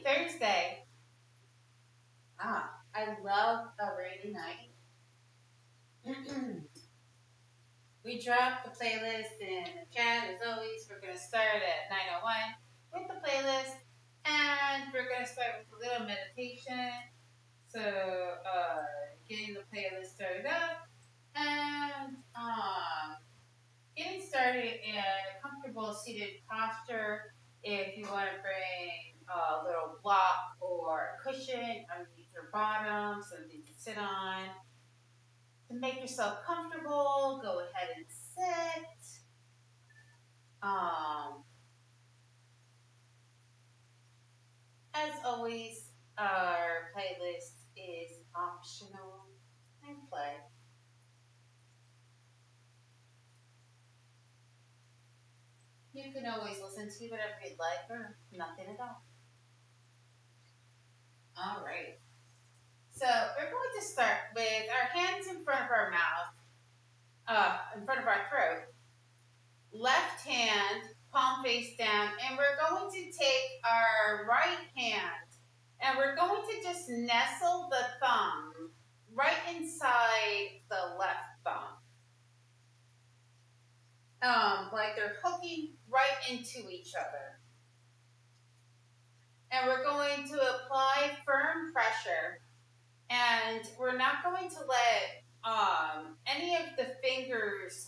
Thursday. I love a rainy night. We dropped the playlist in the chat as always. We're going to start at 9:01 with the playlist, and we're going to start with a little meditation. So, getting the playlist started up and getting started in a comfortable seated posture. If you want to bring a little block or cushion underneath your bottom, something to sit on. To make yourself comfortable, go ahead and sit. As always, our playlist is optional and play. You can always listen to whatever you'd like or nothing at all. All right. So we're going to start with our hands in front of our mouth, in front of our throat. Left hand, palm face down, and we're going to take our right hand and we're going to just nestle the thumb right inside the left thumb. Like they're hooking right into each other. And we're going to apply firm pressure, and we're not going to let any of the fingers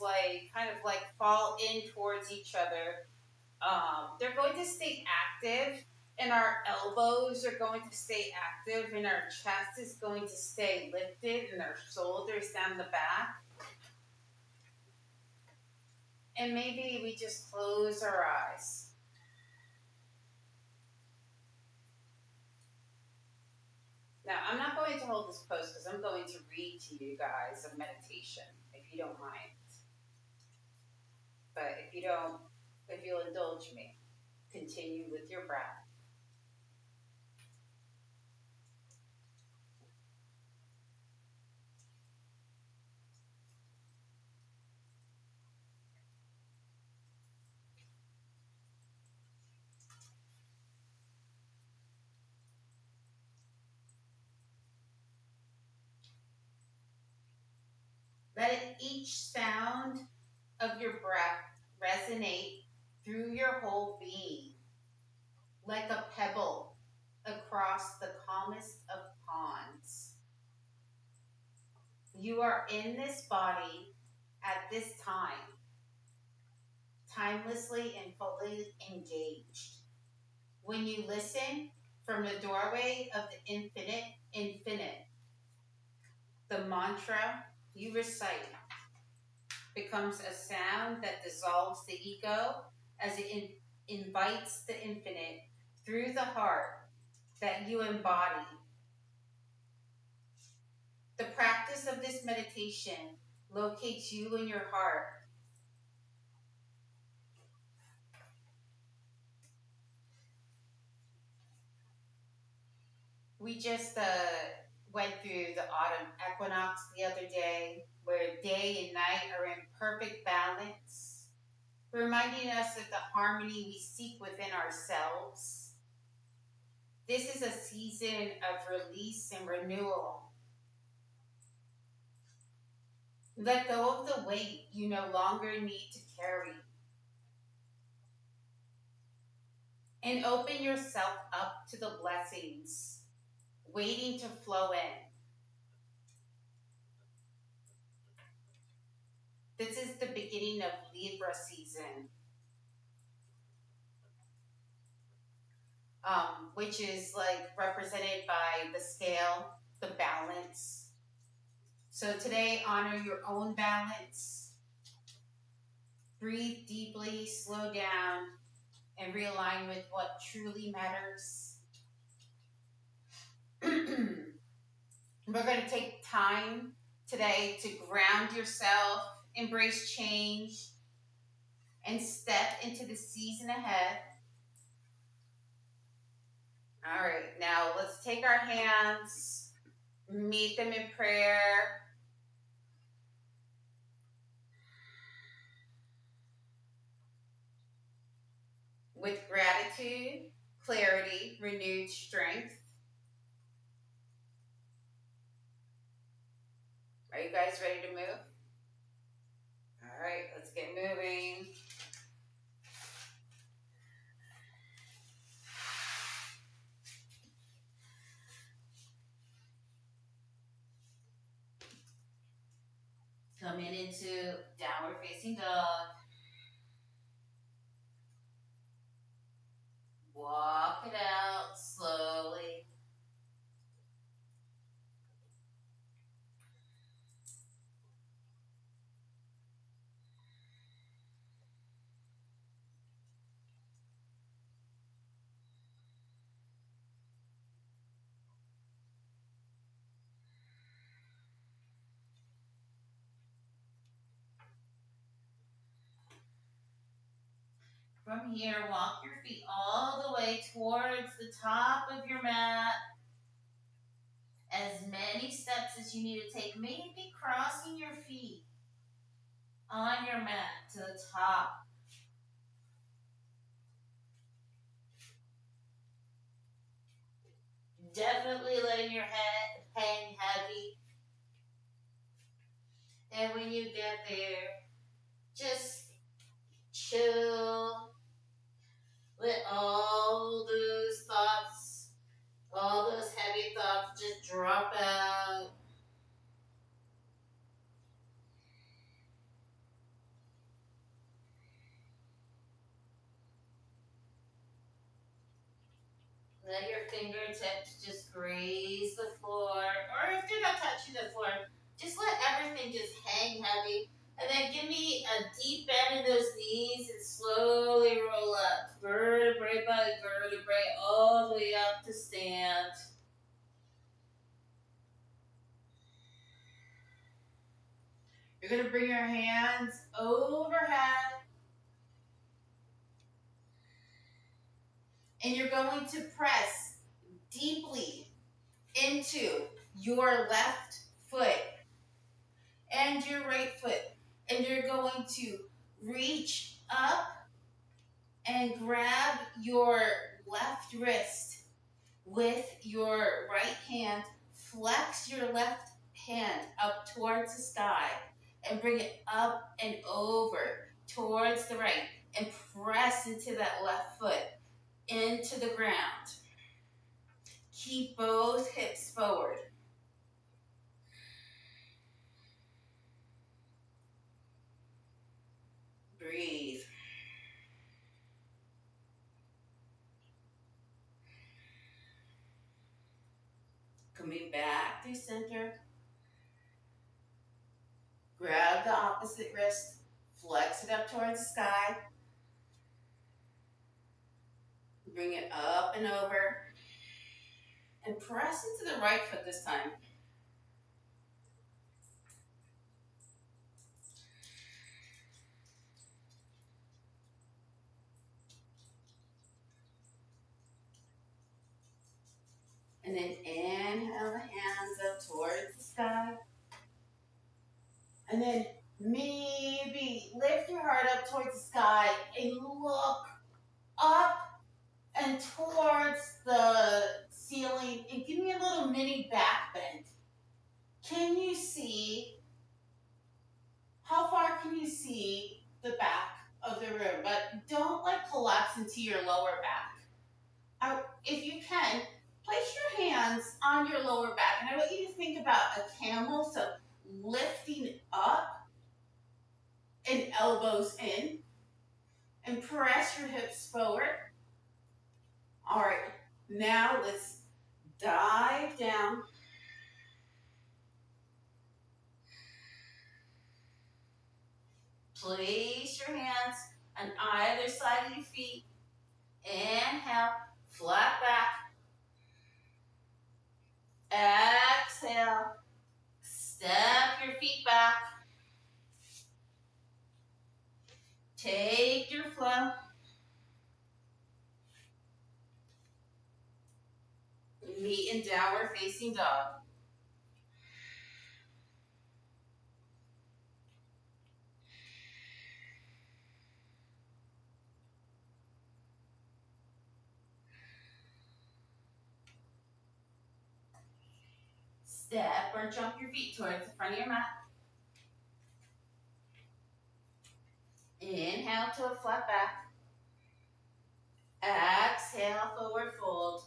kind of fall in towards each other. They're going to stay active, and our elbows are going to stay active, and our chest is going to stay lifted, and our shoulders down the back. And maybe we just close our eyes. Now, I'm not going to hold this pose because I'm going to read to you guys a meditation, if you don't mind. But if you'll indulge me, continue with your breath. Let each sound of your breath resonate through your whole being, like a pebble across the calmest of ponds. You are in this body at this time, timelessly and fully engaged. When you listen from the doorway of the infinite, the mantra you recite becomes a sound that dissolves the ego as it invites the infinite through the heart that you embody. The practice of this meditation locates you in your heart. We just went through the autumn equinox the other day, where day and night are in perfect balance, reminding us of the harmony we seek within ourselves. This is a season of release and renewal. Let go of the weight you no longer need to carry. And open yourself up to the blessings waiting to flow in. This is the beginning of Libra season, which is represented by the scale, the balance. So today, honor your own balance. Breathe deeply, slow down, and realign with what truly matters. We're going to take time today to ground yourself, embrace change, and step into the season ahead. All right, now let's take our hands, meet them in prayer. With gratitude, clarity, renewed strength. Are you guys ready to move? All right, let's get moving. Coming into downward facing dog. Walk it out slowly. From here, walk your feet all the way towards the top of your mat. As many steps as you need to take, maybe crossing your feet on your mat to the top. Definitely letting your head hang heavy. And when you get there, just chill. Let all those thoughts, all those heavy thoughts just drop out. Let your fingertips just graze the floor. Or if they're not touching the floor, just let everything just hang heavy. And then give me a deep bend in those knees and slowly roll up. Vertebrae by vertebrae all the way up to stand. You're going to bring your hands overhead. And you're going to press deeply into your left foot and your right foot. And you're going to reach up and grab your left wrist with your right hand. Flex your left hand up towards the sky and bring it up and over towards the right and press into that left foot into the ground. Keep both hips forward. Breathe. Coming back through center. Grab the opposite wrist. Flex it up towards the sky. Bring it up and over. And press into the right foot this time. And then inhale the hands up towards the sky. And then maybe lift your heart up towards the sky and look up and towards the ceiling and give me a little mini back bend. Can you see, how far can you see the back of the room? But don't collapse into your lower back. If you can, place your hands on your lower back. And I want you to think about a camel, so lifting up and elbows in. And press your hips forward. All right, now let's dive down. Place your hands on either side of your feet. Inhale, flat back. Exhale, step your feet back. Take your flow. Meet in downward facing dog. Step or jump your feet towards the front of your mat. Inhale to a flat back. Exhale, forward fold.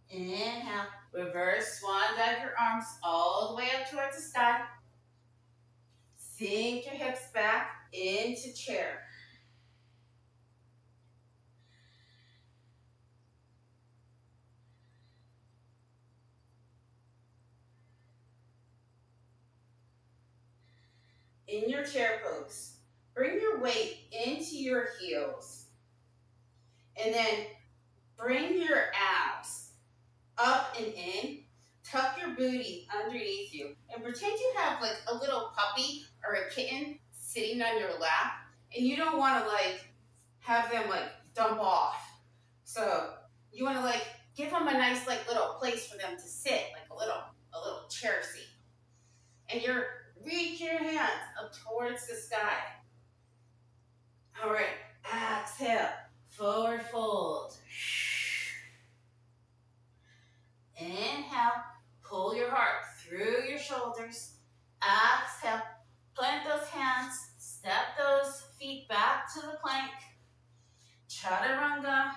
Inhale, reverse swan dive your arms all the way up towards the sky. Sink your hips back into chair. In your chair pose, bring your weight into your heels. And then bring your abs up and in. Tuck your booty underneath you. And pretend you have like a little puppy or a kitten sitting on your lap. And you don't want to like have them like dump off. So you want to like give them a nice like little place for them to sit, like a little chair seat. And you're reach your hands up towards the sky. All right, exhale, forward fold. Inhale, pull your heart through your shoulders. Exhale, plant those hands, step those feet back to the plank. Chaturanga.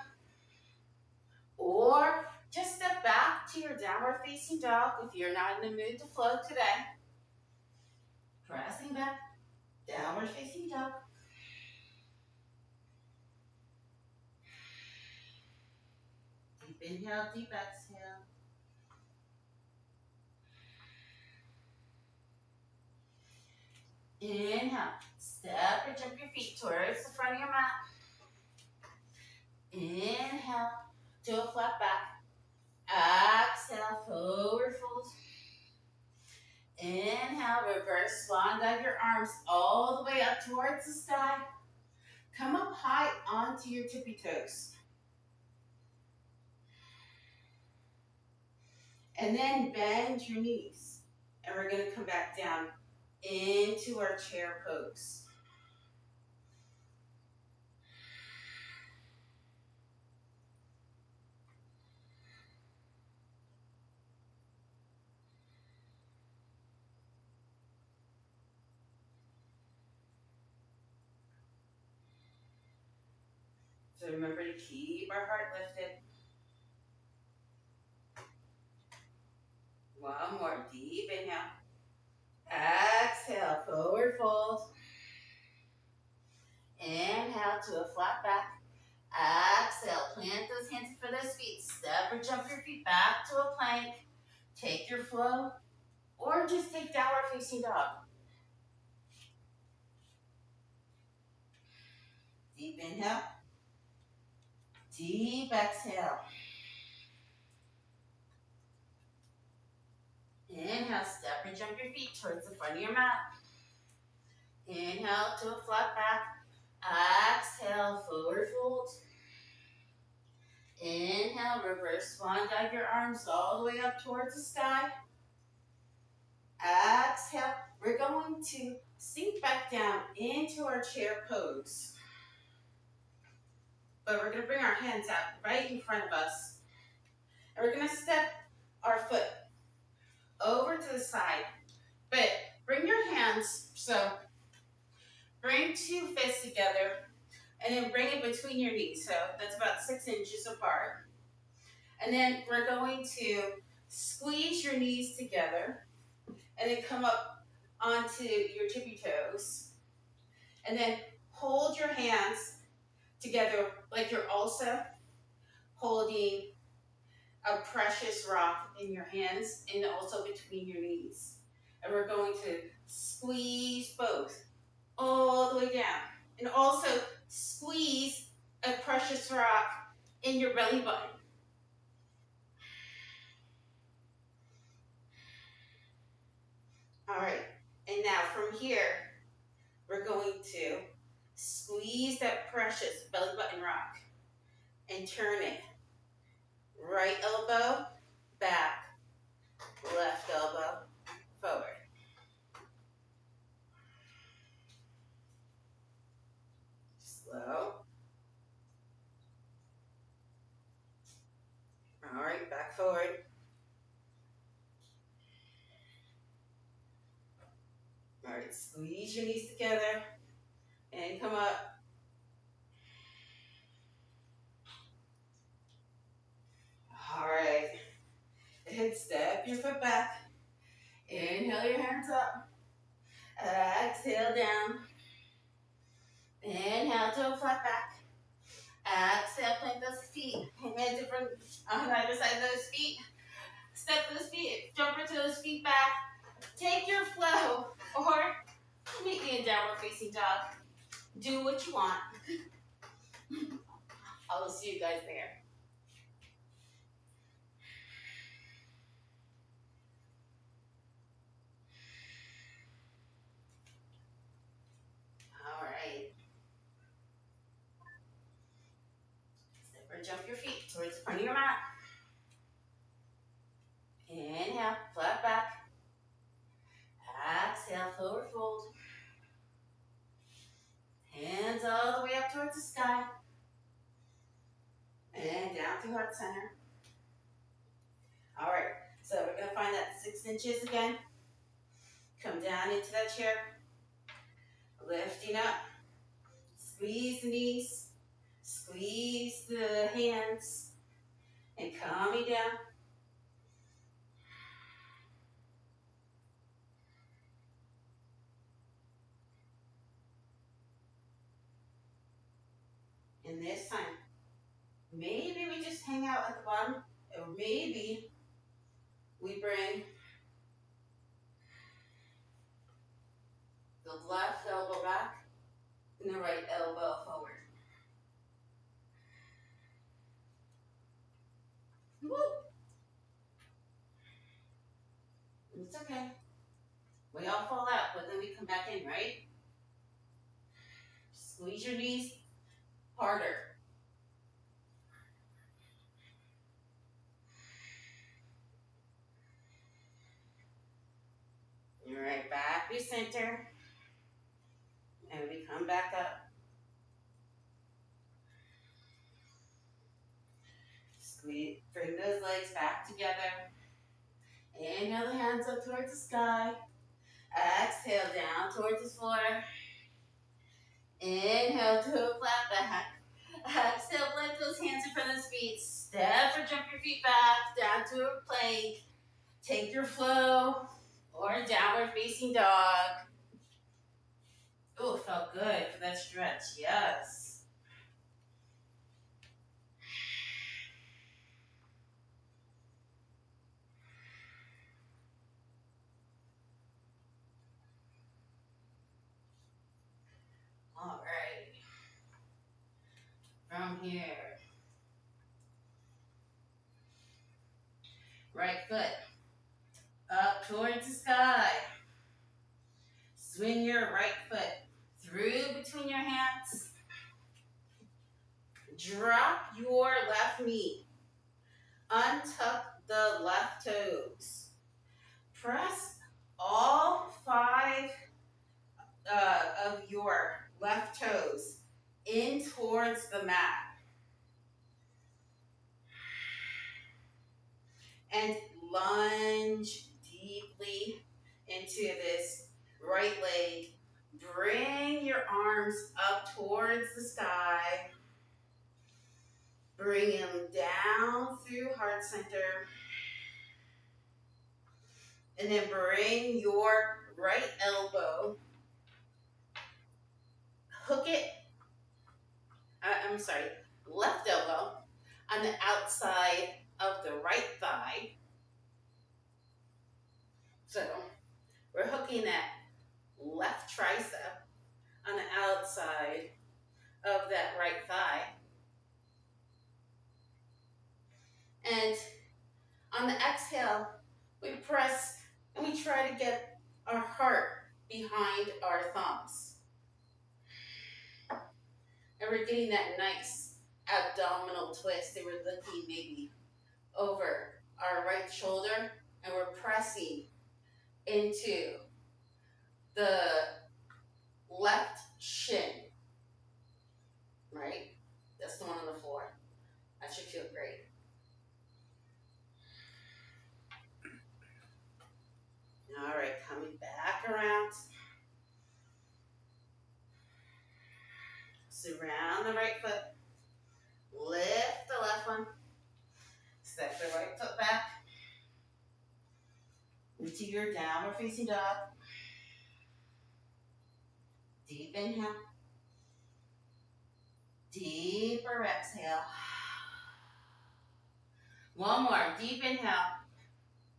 Or just step back to your downward facing dog if you're not in the mood to flow today. Pressing back, downward facing dog. Deep inhale, deep exhale. Inhale, step or jump your feet towards the front of your mat. Inhale, to a flat back. Exhale, forward fold. Inhale, reverse swan dive your arms all the way up towards the sky. Come up high onto your tippy toes. And then bend your knees. And we're going to come back down into our chair pose. So remember to keep our heart lifted. One more deep inhale. Exhale, forward fold. Inhale to a flat back. Exhale, plant those hands for those feet. Step or jump your feet back to a plank. Take your flow, or just take downward facing dog. Deep inhale. Deep exhale. Inhale, step and jump your feet towards the front of your mat. Inhale to a flat back. Exhale, forward fold. Inhale, reverse swan dive your arms all the way up towards the sky. Exhale, we're going to sink back down into our chair pose. But we're going to bring our hands out right in front of us. And we're going to step our foot over to the side. But bring your hands, so bring two fists together and then bring it between your knees. So that's about 6 inches apart. And then we're going to squeeze your knees together and then come up onto your tippy toes. And then hold your hands together like you're also holding a precious rock in your hands and also between your knees. And we're going to squeeze both all the way down. And also squeeze a precious rock in your belly button. All right, and now from here, we're going to squeeze that precious belly button rock and turn it. Right elbow, back, left elbow, forward. Slow. All right, back forward. Squeeze your knees together and come up. All right. And step your foot back. Inhale your hands up. Exhale down. Inhale to a flat back. Exhale, plant those feet. Hands in front on either side of those feet. Step those feet, jump into those feet back. Take your flow, or meet me in downward facing dog. Do what you want. I will see you guys there. All right. Step or jump your feet towards the front of your mat. Inhale, flat back. Exhale, forward fold. Hands all the way up towards the sky. And down through heart center. All right, so we're going to find that 6 inches again. Come down into that chair. Lifting up. Squeeze the knees. Squeeze the hands. And coming down. And this time, maybe we just hang out at the bottom, or maybe we bring the left elbow back and the right elbow forward. Woo! It's okay. We all fall out, but then we come back in, right? Squeeze your knees harder. All right, back to center. And we come back up. Squeeze, bring those legs back together. Inhale the hands up towards the sky. Exhale down towards the floor. Inhale to a flat back. Exhale, lift those hands in front of the feet. Step or jump your feet back down to a plank. Take your flow or downward facing dog. Oh, felt good for that stretch. Yes. All right. From here. Right foot up towards the sky. Swing your right foot through between your hands. Drop your left knee. Untuck the left toes. Press all 5 of your left toes in towards the mat. And lunge deeply into this right leg. Bring your arms up towards the sky. Bring them down through heart center. And then bring your right elbow. Hook it, left elbow on the outside of the right thigh. So we're hooking that left tricep on the outside of that right thigh. And on the exhale, we press and we try to get our heart behind our thumbs. And we're getting that nice abdominal twist. And we're looking maybe over our right shoulder and we're pressing into the left shin. Right? That's the one on the floor. That should feel great. All right, coming back around. the right foot. Lift the left one. Step the right foot back into your downward facing dog. Deep inhale. Deeper exhale. One more. Deep inhale.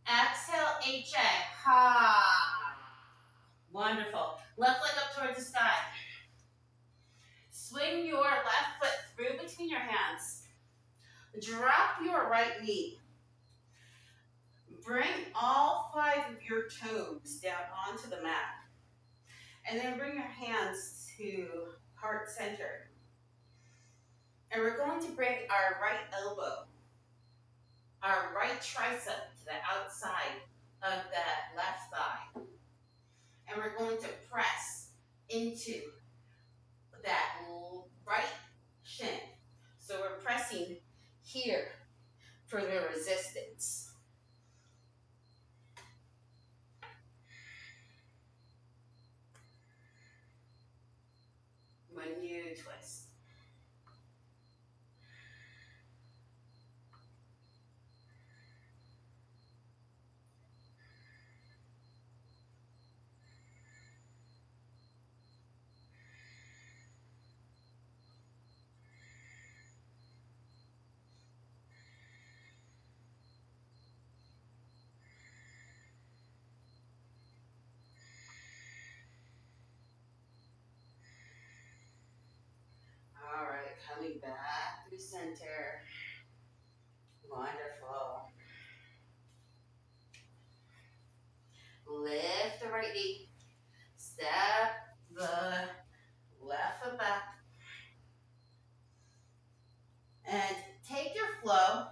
Exhale, HA. Ha. Wonderful. Left leg up towards the sky. Swing your left foot through between your hands. Drop your right knee. Bring all 5 of your toes down onto the mat. And then bring your hands to heart center. And we're going to bring our right elbow, our right tricep to the outside of that left thigh. And we're going to press into that right shin. So we're pressing here for the resistance. When you twist. All right, coming back to center. Wonderful. Lift the right knee. Step the left foot back. And take your flow,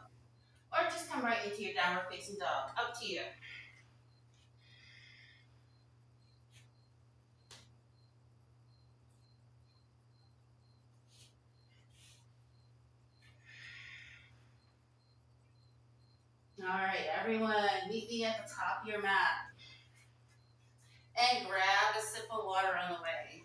or just come right into your downward facing dog. Up to you. All right, everyone, meet me at the top of your mat. And grab a sip of water on the way.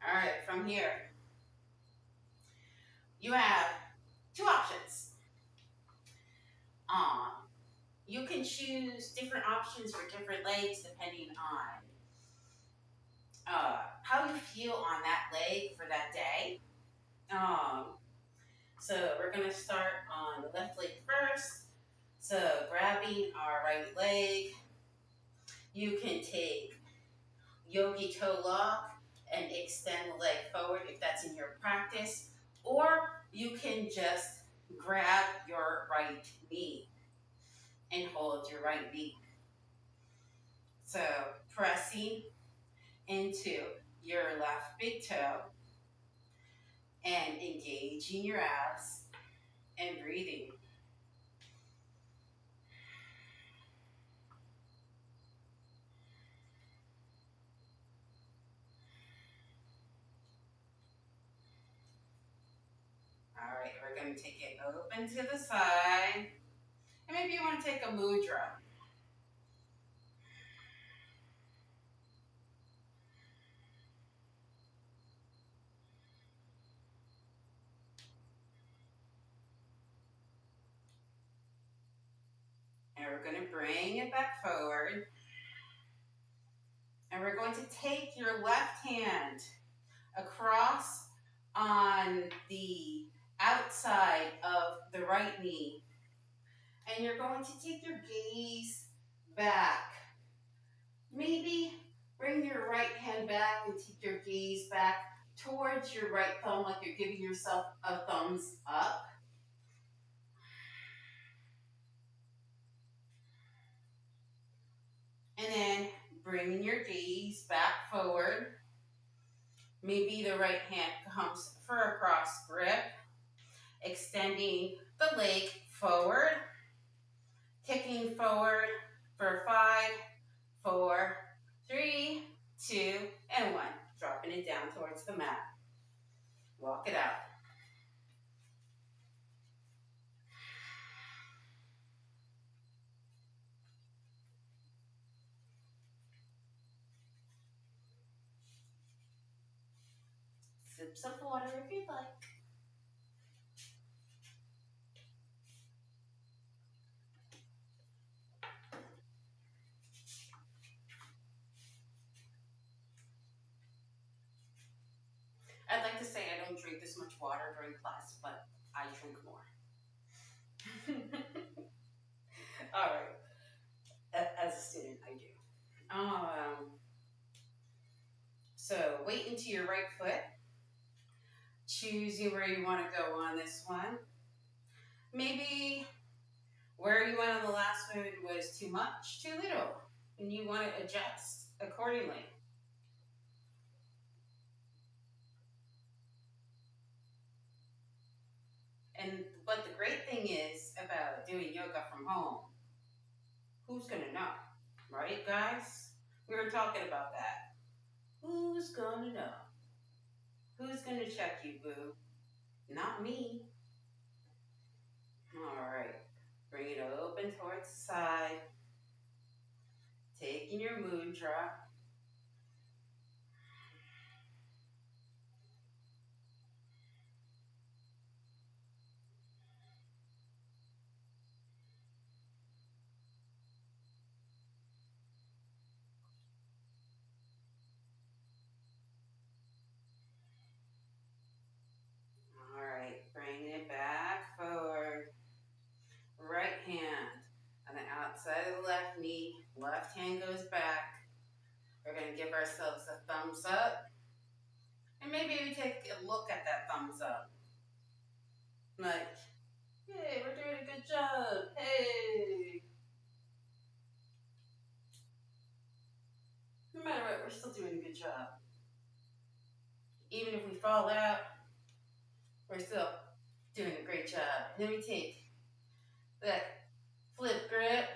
All right, from here, you have 2 options. You can choose different options for different legs depending on how you feel on that leg for that day. So we're going to start on the left leg first. So grabbing our right leg, you can take yogi toe lock and extend the leg forward if that's in your practice, or you can just grab your right knee and hold your right knee. So pressing into your left big toe and engaging your abs and breathing. All right, we're going to take it open to the side. And maybe you want to take a mudra. And we're going to bring it back forward. And we're going to take your left hand across on the outside of the right knee. And you're going to take your gaze back. Maybe bring your right hand back and take your gaze back towards your right thumb like you're giving yourself a thumbs up. And then bringing your gaze back forward. Maybe the right hand comes for a cross grip. Extending the leg forward. Kicking forward for 5, 4, 3, 2, and 1. dropping it down towards the mat. Walk it out. Sips of water if you'd like. I'd like to say I don't drink this much water during class, but I drink more. All right. As a student, I do. So weight into your right foot. Choosing where you want to go on this one. Maybe where you went on the last one was too much, too little, and you want to adjust accordingly. But the great thing is about doing yoga from home, who's gonna know, right, guys? We were talking about that. Who's gonna know? Who's gonna check you, boo? Not me. All right. Bring it open towards the side. Taking your mudra. All right. Bring it back forward. Right hand on the outside of the left knee. Left hand goes back. We're going to give ourselves a thumbs up. And maybe we take a look at that thumbs up. Like, hey, we're doing a good job. Hey. No matter what, we're still doing a good job. Even if we fall out, we're still doing a great job. And then we take that flip grip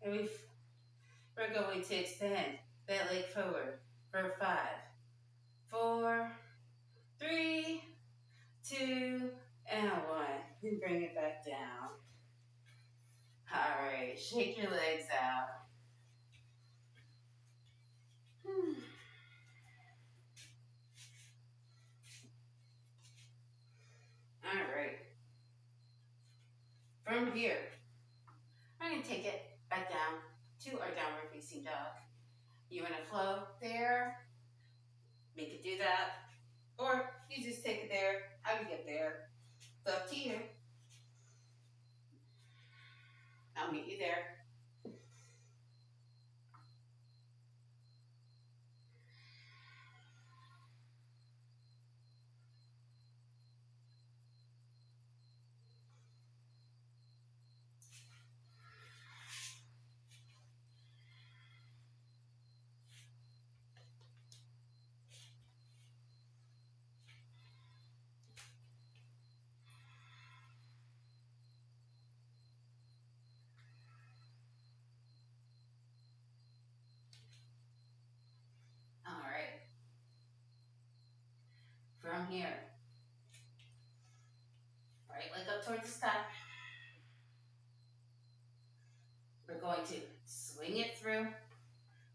and we're going to extend that leg forward for 5, 4, 3, 2, and 1. Then bring it back down. All right, shake your legs out. All right. From here, I'm going to take it back down to our downward facing dog. You want to flow there? We could do that. Or you just take it there. How do you get there? It's up to you. I'll meet you there. All right. From here, right leg up towards the sky. We're going to swing it through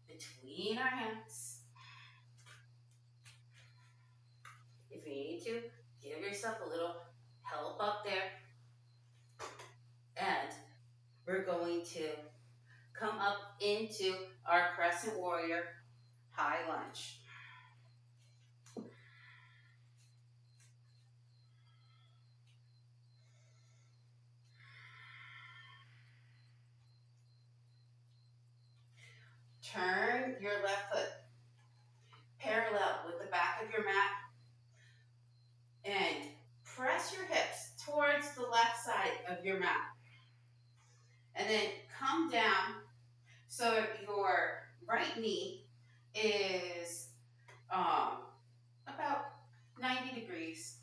between our hands. If you need to, give yourself a little help up there. And we're going to come up into our crescent warrior high lunge. Turn your left foot parallel with the back of your mat and press your hips towards the left side of your mat. And then come down so your right knee is about 90 degrees.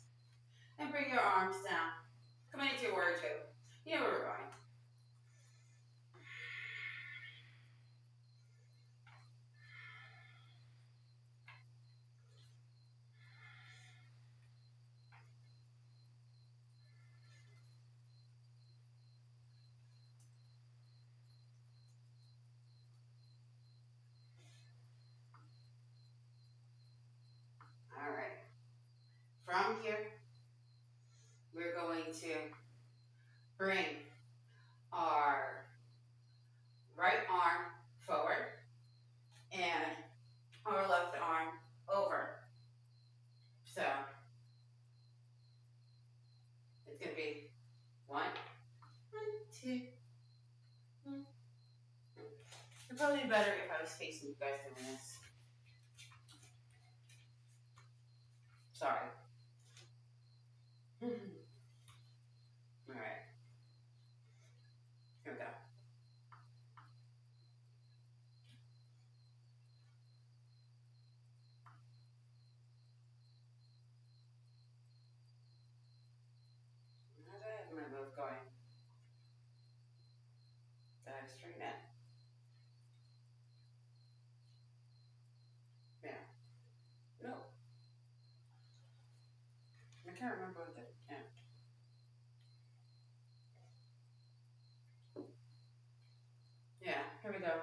And bring your arms down. Come into your warrior two. You know where we're going. to bring our right arm forward and our left arm over. So it's going to be 1, 2. It'd probably be better if I was facing you guys doing this. Sorry. All right. Here we go. How do I have my move going? Did I straighten it? Yeah. No. I can't remember what that. Yeah. Yeah. Here we go.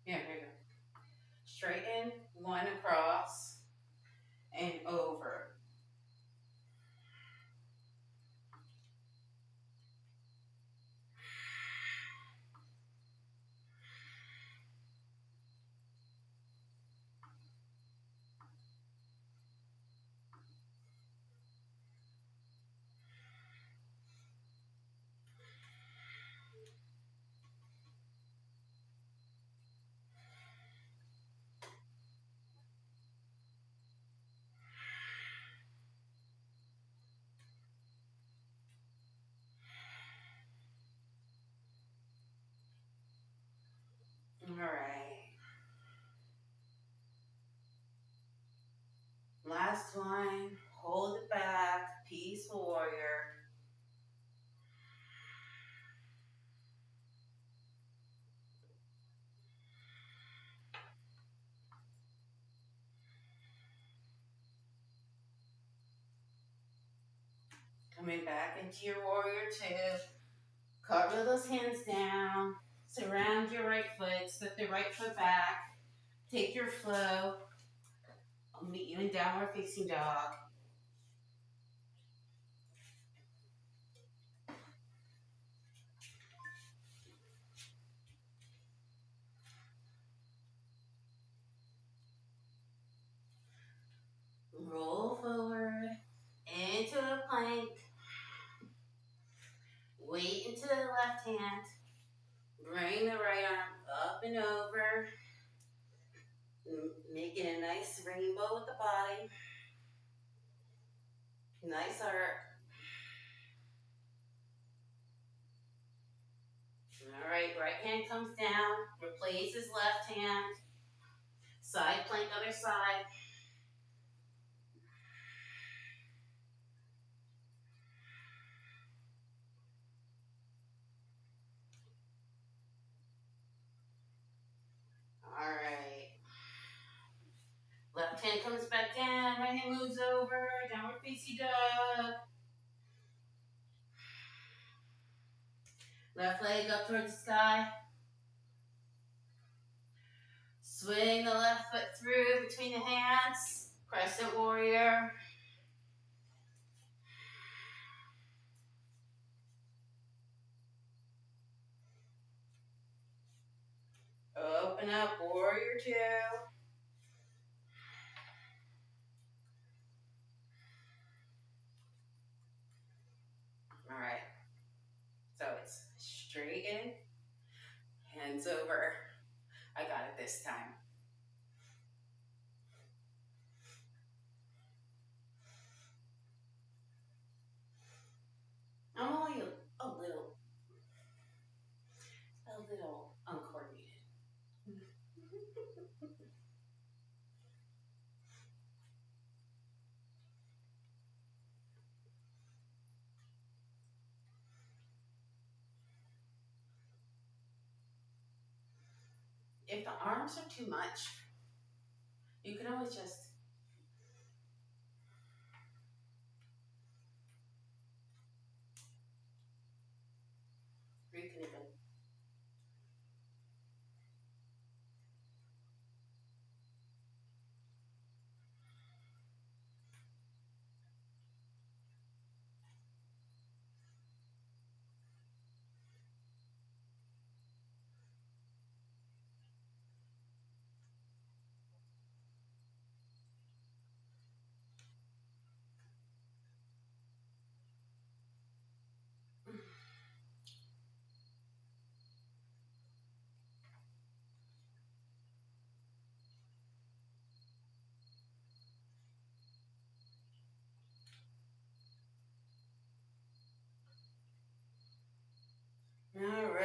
Yeah. Here we go. Straighten, 1 across, and over. All right. Last one. Hold it back. Peaceful warrior. Coming back into your warrior 2. Cover those hands down. Surround your right foot. Step the right foot back. Take your flow. I'll meet you in downward facing dog. Roll forward into a plank. Weight into the left hand. Bring the right arm up and over. Making a nice rainbow with the body. Nice arc. All right, right hand comes down. Replaces left hand. Side plank, other side. All right. Left hand comes back down. Right hand moves over. Downward facing dog. Left leg up towards the sky. Swing the left foot through between the hands. Crescent warrior. Open up, warrior 2. All right. So it's straight in, hands over. I got it this time. I'm only a little uncoordinated. If the arms are too much, you can always just reconnect.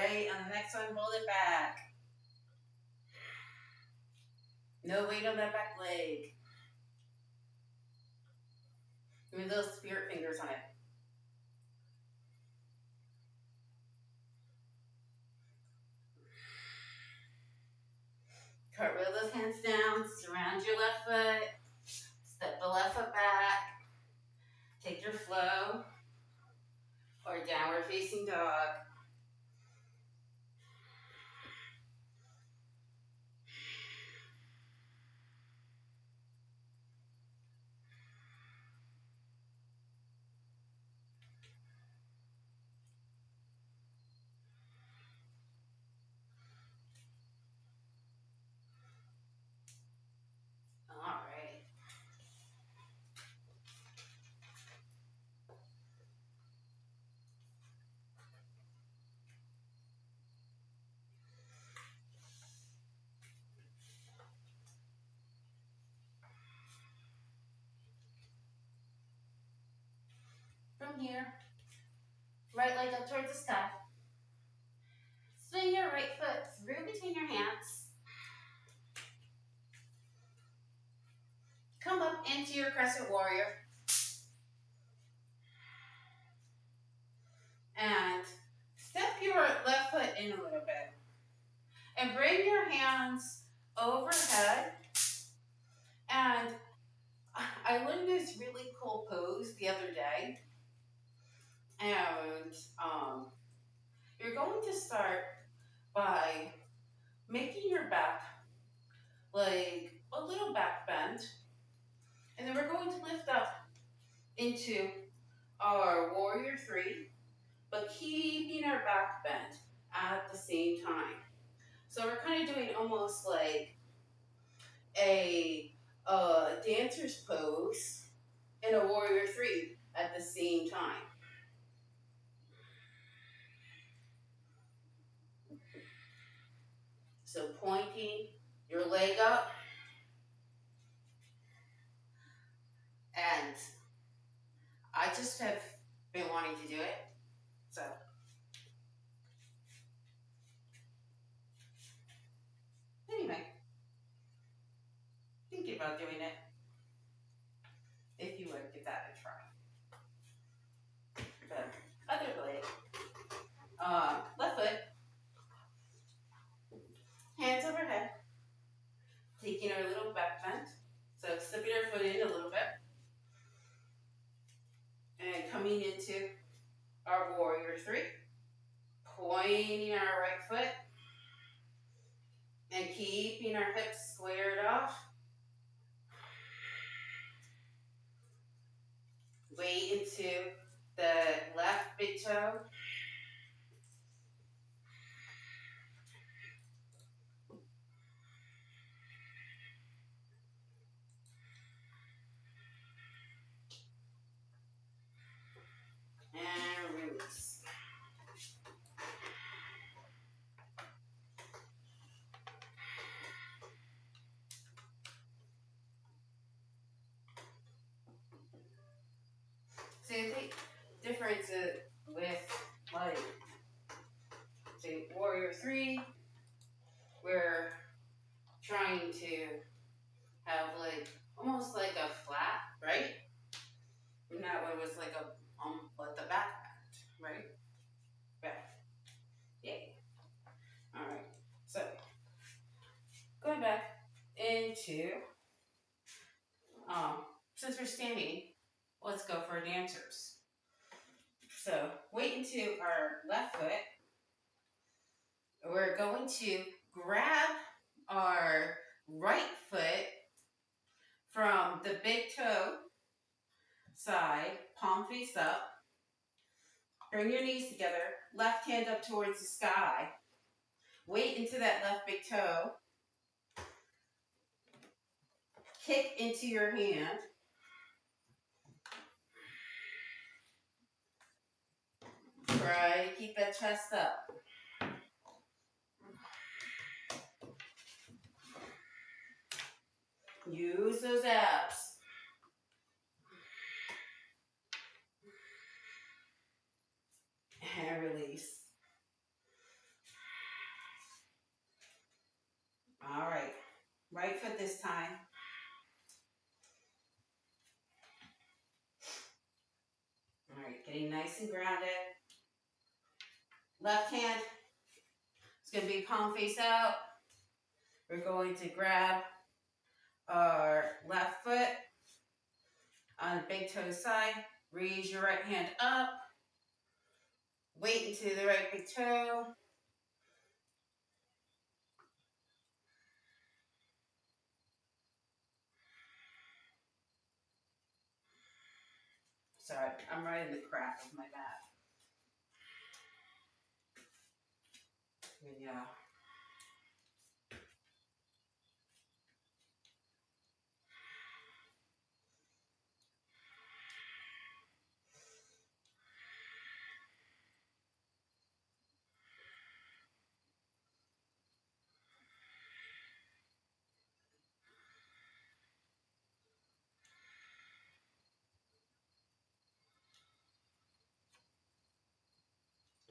right, on the next one, hold it back. No weight on that back leg. Give me those spirit fingers on it. Cartwheel those hands down, surround your left foot, step the left foot back, take your flow, or downward facing dog. All right. From here, right leg up towards the sky. Swing your right foot through between your hands. Come up into your crescent warrior. And step your left foot in a little bit. And bring your hands overhead. And I learned this really cool pose the other day. And you're going to start by making your back like a little back bend. And then we're going to lift up into our warrior three, but keeping our back bent at the same time. So we're kind of doing almost like a dancer's pose and a warrior three at the same time. So pointing your leg up, and I just have been wanting to do it. So anyway, thinking about doing it. If you would give that a try. The other leg, left foot, hands overhead, taking our little back bend. So stepping our foot in a little bit. And coming into our warrior three. Pointing our right foot. And keeping our hips squared off. Weight into the left big toe. And release. So I think difference with like say warrior three, we're trying to have like almost like a flat, right? And that one was like a like the back bend, right? Back. Yay. Alright. So going back into since we're standing, let's go for dancers. So weight into our left foot. We're going to grab our right foot from the big toe side, palm face up. Bring your knees together, left hand up towards the sky. Weight into that left big toe. Kick into your hand. Try to keep that chest up. Use those abs. And release. time. All right, getting nice and grounded. Left hand is going to be palm face out. We're going to grab our left foot on the big toe side. Raise your right hand up. Weight into the right big toe. Sorry, I'm right in the crack of my mat. Yeah.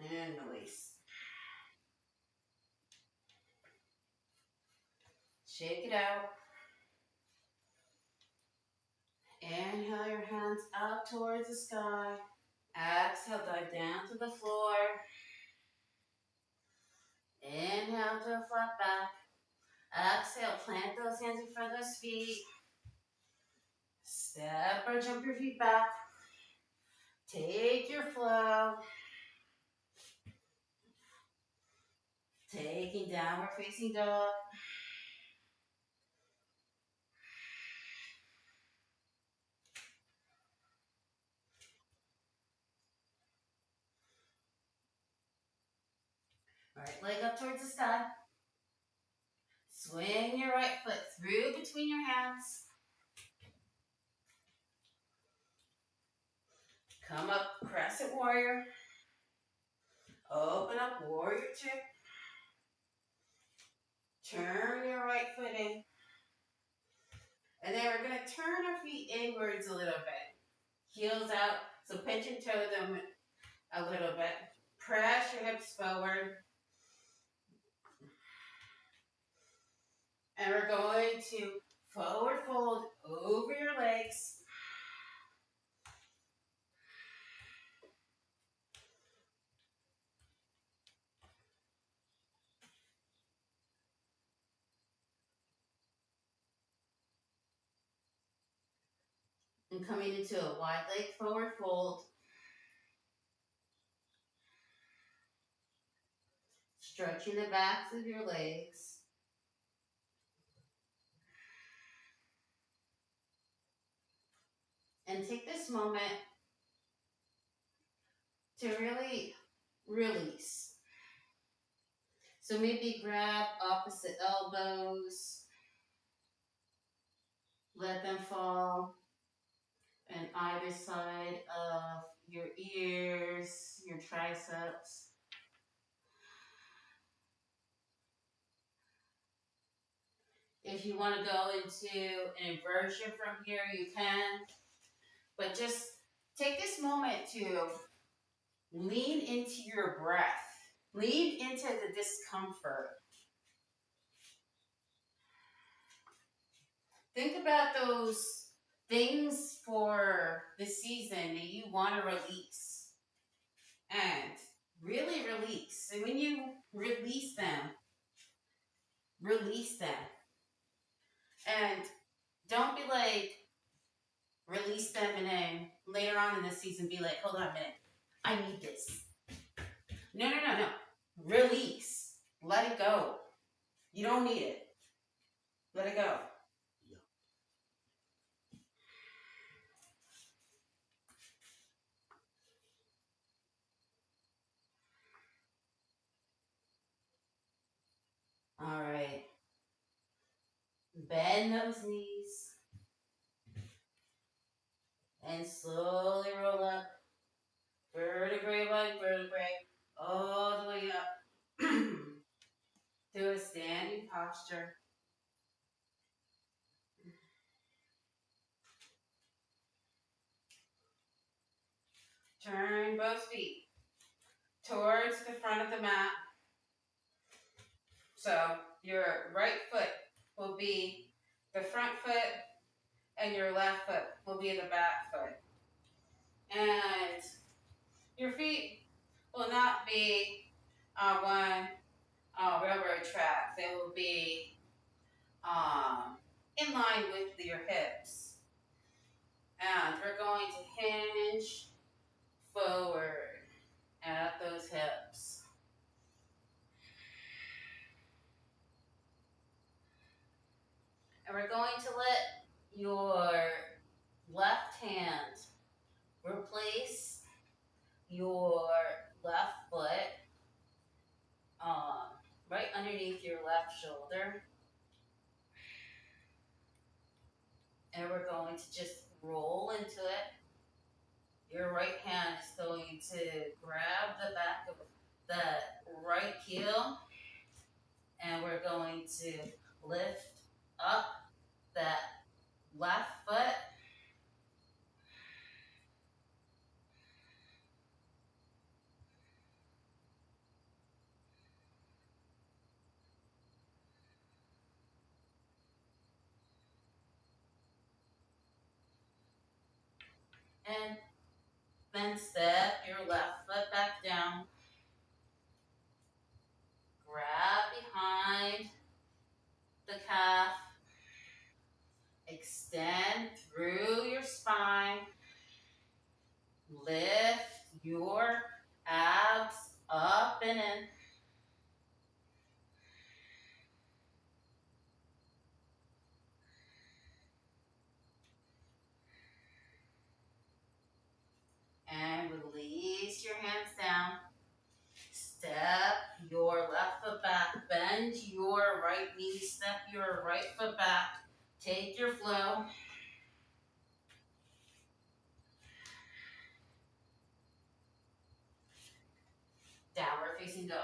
And release. Shake it out. Inhale your hands up towards the sky. Exhale, dive down to the floor. Inhale to a flat back. Exhale, plant those hands in front of those feet. Step or jump your feet back. Take your flow. Taking downward facing dog. Right leg up towards the sky. Swing your right foot through between your hands. Come up, crescent warrior. Open up, warrior two. Turn your right foot in. And then we're going to turn our feet inwards a little bit. Heels out, so pinch and toe them a little bit. Press your hips forward. And we're going to forward fold over your legs. And coming into a wide leg forward fold. Stretching the backs of your legs. And take this moment to really release. So maybe grab opposite elbows. Let them fall on either side of your ears, your triceps. If you want to go into an inversion from here, you can. But just take this moment to lean into your breath. Lean into the discomfort. Think about those things for the season that you want to release. And really release. And when you release them, release them. And don't be like, release them and then later on in the season be like, hold on a minute, I need this. No. Release. Let it go. You don't need it. Let it go. All right. Bend those knees. And slowly roll up. Vertebrae by vertebrae. All the way up. To a standing posture. Turn both feet towards the front of the mat. So your right foot will be The front foot and your left foot will be the back foot. And your feet will not be on one railroad track. They will be in line with your hips. And we're going to hinge forward at those hips. And we're going to let your left hand replace your left foot right underneath your left shoulder. And we're going to just roll into it. Your right hand is going to grab the back of the right heel, and we're going to lift up that left foot. And then step your left foot back down. Grab behind the calf. Extend through your spine. Lift your abs up and in. And release your hands down. Step your left foot back. Bend your right knee. Step your right foot back. Take your flow. Downward facing dog.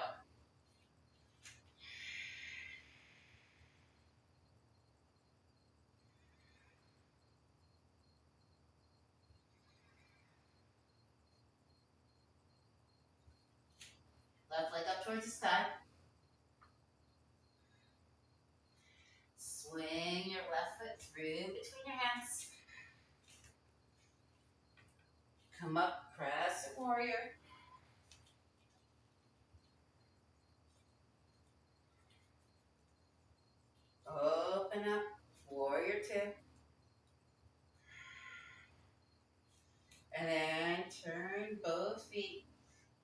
Left leg up towards the sky. Swing your left foot through between your hands. Come up, crescent warrior. Open up, warrior two. And then turn both feet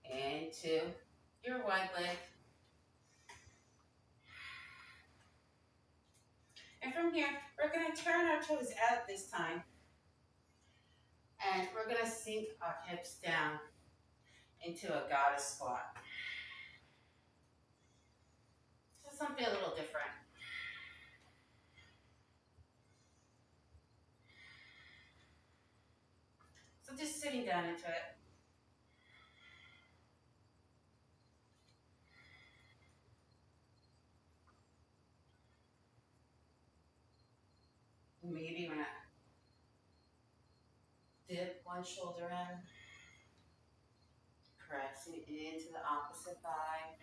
into your wide leg. And from here, we're going to turn our toes out this time. And we're going to sink our hips down into a goddess squat. So something a little different. So just sitting down into it. Maybe you want to dip one shoulder in, pressing into the opposite thigh.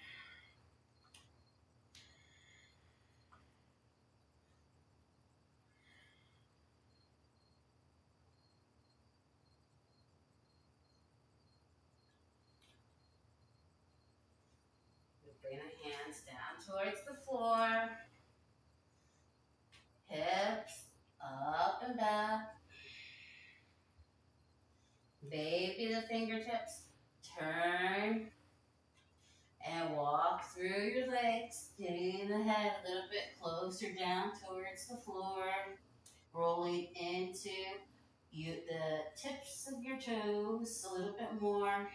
Bring the hands down towards the floor. Hips up and back. Baby the fingertips. Turn and walk through your legs, getting the head a little bit closer down towards the floor. Rolling into the tips of your toes a little bit more.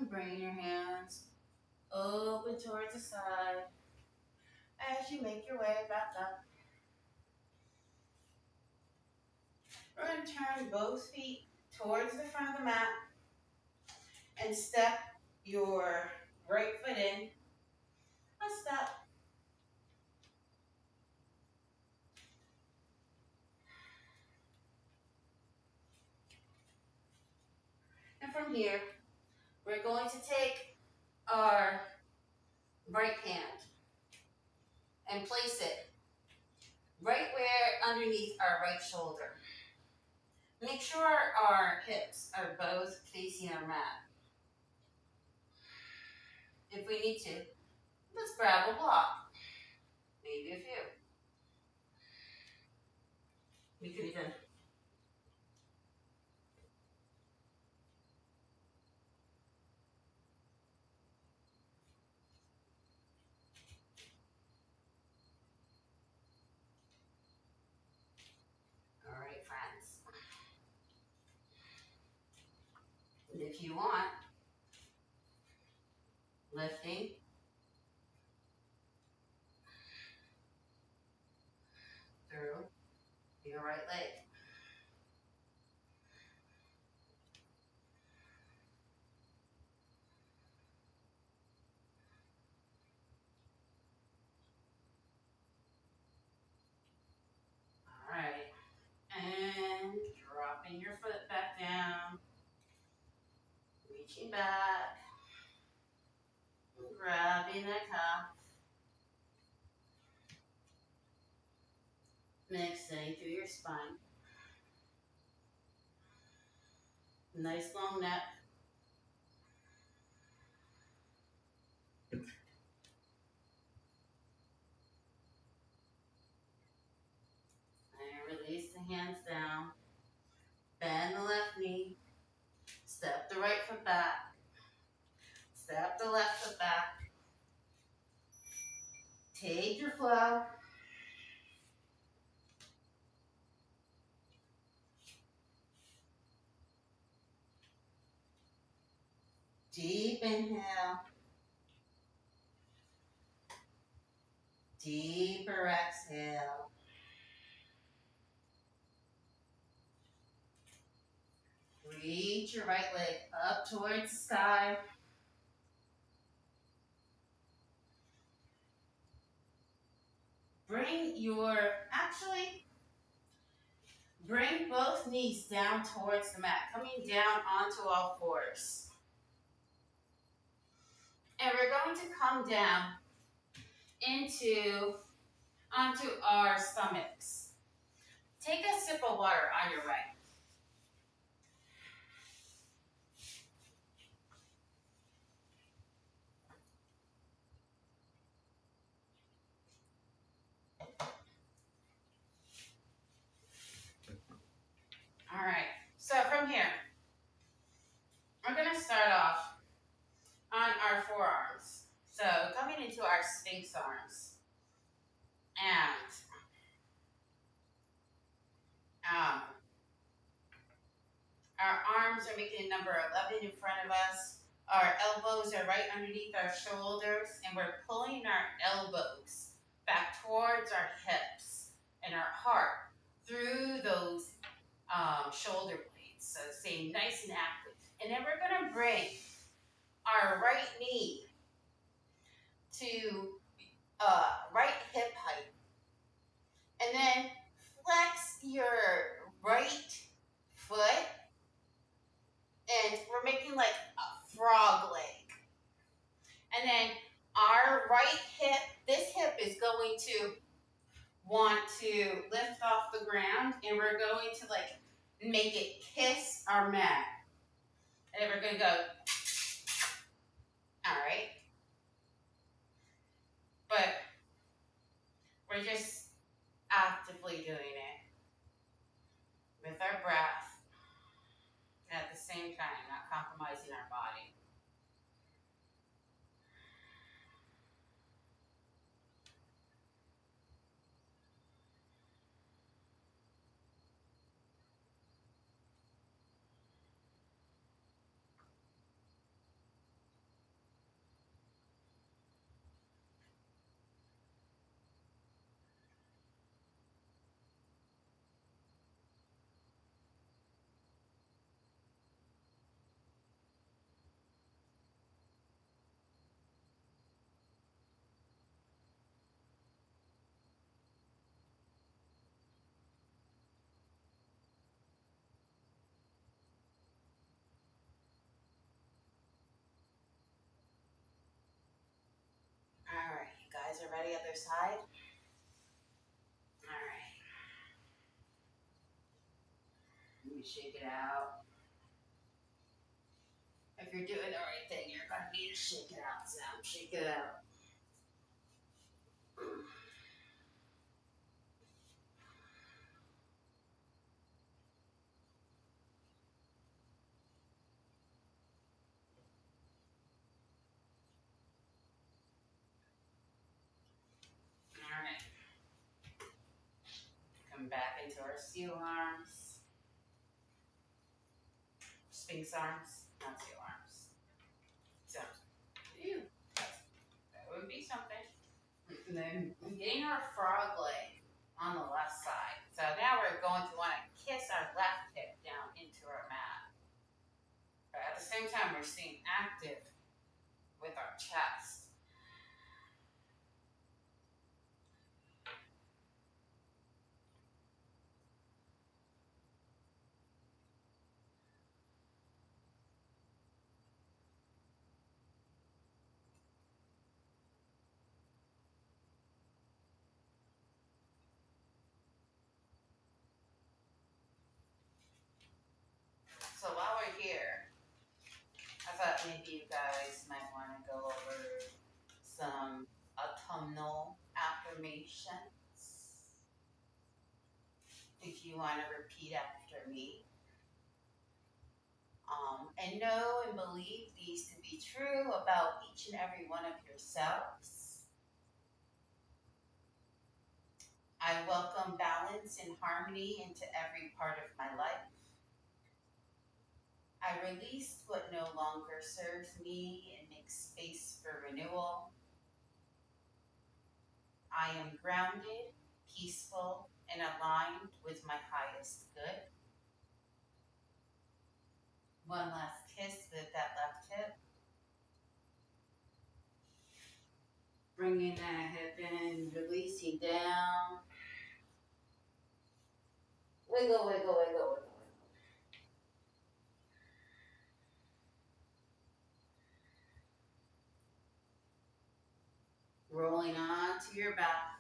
And bring your hands open towards the side as you make your way back up. We're going to turn both feet towards the front of the mat and step your right foot in. A step. from here, we're going to take our right hand and place it right where underneath our right shoulder. Make sure our hips are both facing our mat. If we need to, let's grab a block, maybe a few. We could even all right, friends. And if you want, lifting through your right leg. All right. And dropping your foot back down, reaching back, grabbing that cuff, mixing through your spine. Nice long neck. And release the hands down. Bend the left knee. Step the right foot back. Step the left foot back. Take your flow. Deep inhale. Deeper exhale. Reach your right leg up towards the sky. Bring both knees down towards the mat, coming down onto all fours. And we're going to come down onto our stomachs. Take a sip of water on your right. All right, so from here, we're going to start off on our forearms. So coming into our Sphinx arms. And our arms are making a number 11 in front of us. Our elbows are right underneath our shoulders, and we're pulling our elbows back towards our hips and our heart through those shoulder blades. So stay nice and active. And then we're going to bring our right knee to right hip height. And then flex your right foot. And we're making like a frog leg. And then our right hip, this hip is going to want to lift off the ground, and we're going to like make it kiss our mat. And then we're going to go, all right. But we're just actively doing it with our breath, and at the same time, not compromising our body. side. All right. Let me shake it out. If you're doing the right thing, you're going to need to shake it out, Sam. Shake it out. All right. Come back into our seal arms. Sphinx arms, not seal arms. So, ew, that would be something. And then getting our frog leg on the left side. So now we're going to want to kiss our left hip down into our mat. But at the same time, we're staying active with our chest. So while we're here, I thought maybe you guys might want to go over some autumnal affirmations. If you want to repeat after me. And know and believe these to be true about each and every one of yourselves. I welcome balance and harmony into every part of my life. I release what no longer serves me and make space for renewal. I am grounded, peaceful, and aligned with my highest good. One last kiss with that left hip. Bringing that hip in, releasing down. Wiggle, wiggle, wiggle, wiggle. Rolling onto your back.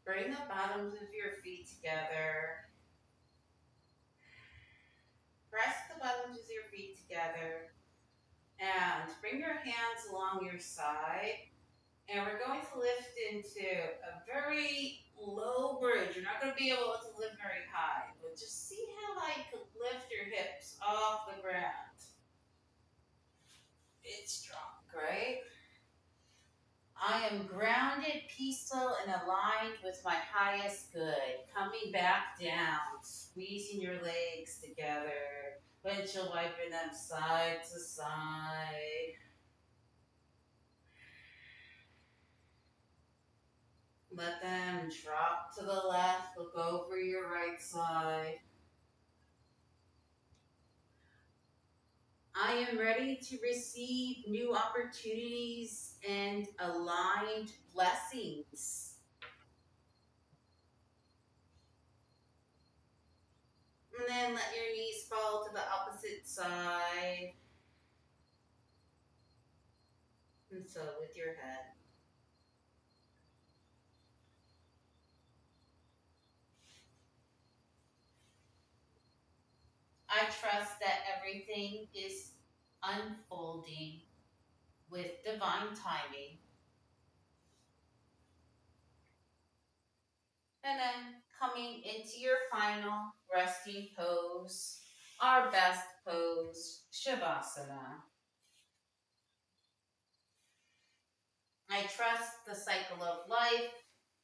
Bring the bottoms of your feet together. Press the bottoms of your feet together. And bring your hands along your side. And we're going to lift into a very low bridge. You're not going to be able to lift very high. But just see how I could lift your hips off the ground. It's strong, right? I am grounded, peaceful, and aligned with my highest good. Coming back down, squeezing your legs together, windshield wiping them side to side. Let them drop to the left, look over your right side. I am ready to receive new opportunities and aligned blessings. And then let your knees fall to the opposite side. And so with your head. I trust that everything is unfolding with divine timing. And then coming into your final resting pose, our best pose, Shavasana. I trust the cycle of life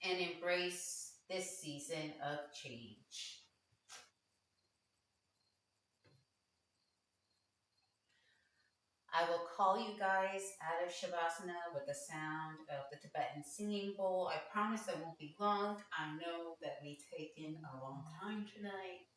and embrace this season of change. I will call you guys out of Shavasana with the sound of the Tibetan singing bowl. I promise it won't be long. I know that we've taken a long time tonight.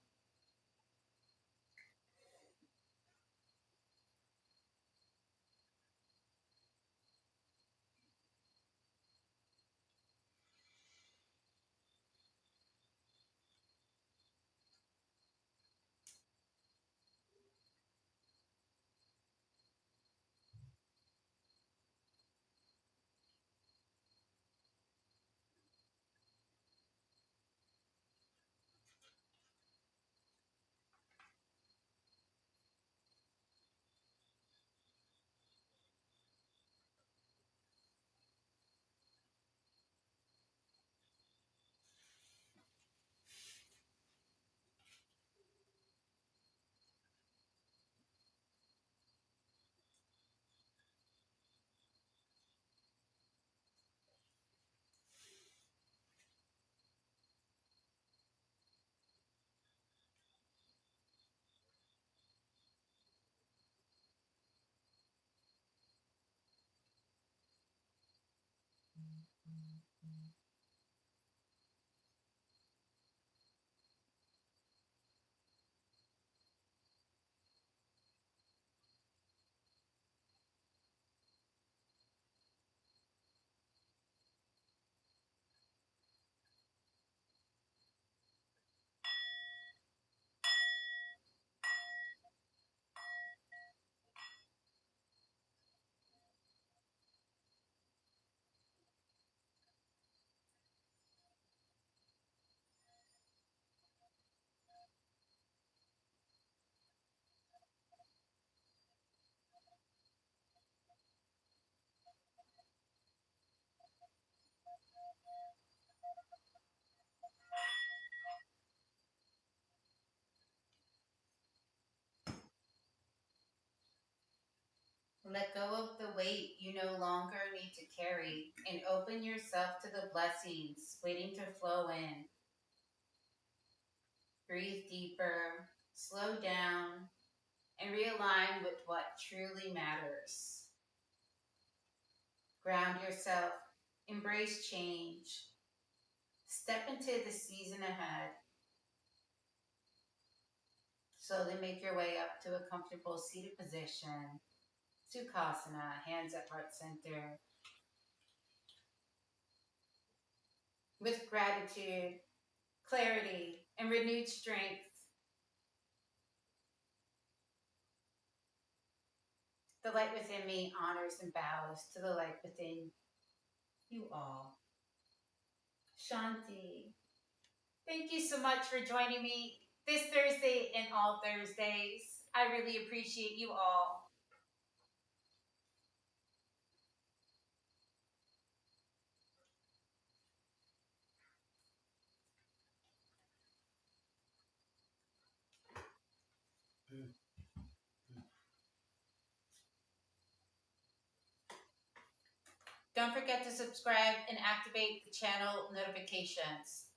Let go of the weight you no longer need to carry and open yourself to the blessings waiting to flow in. Breathe deeper, slow down, and realign with what truly matters. Ground yourself, embrace change, step into the season ahead. Slowly make your way up to a comfortable seated position. Sukhasana, hands at heart center. With gratitude, clarity, and renewed strength, the light within me honors and bows to the light within you all. Shanti. Thank you so much for joining me this Thursday and all Thursdays. I really appreciate you all. Don't forget to subscribe and activate the channel notifications.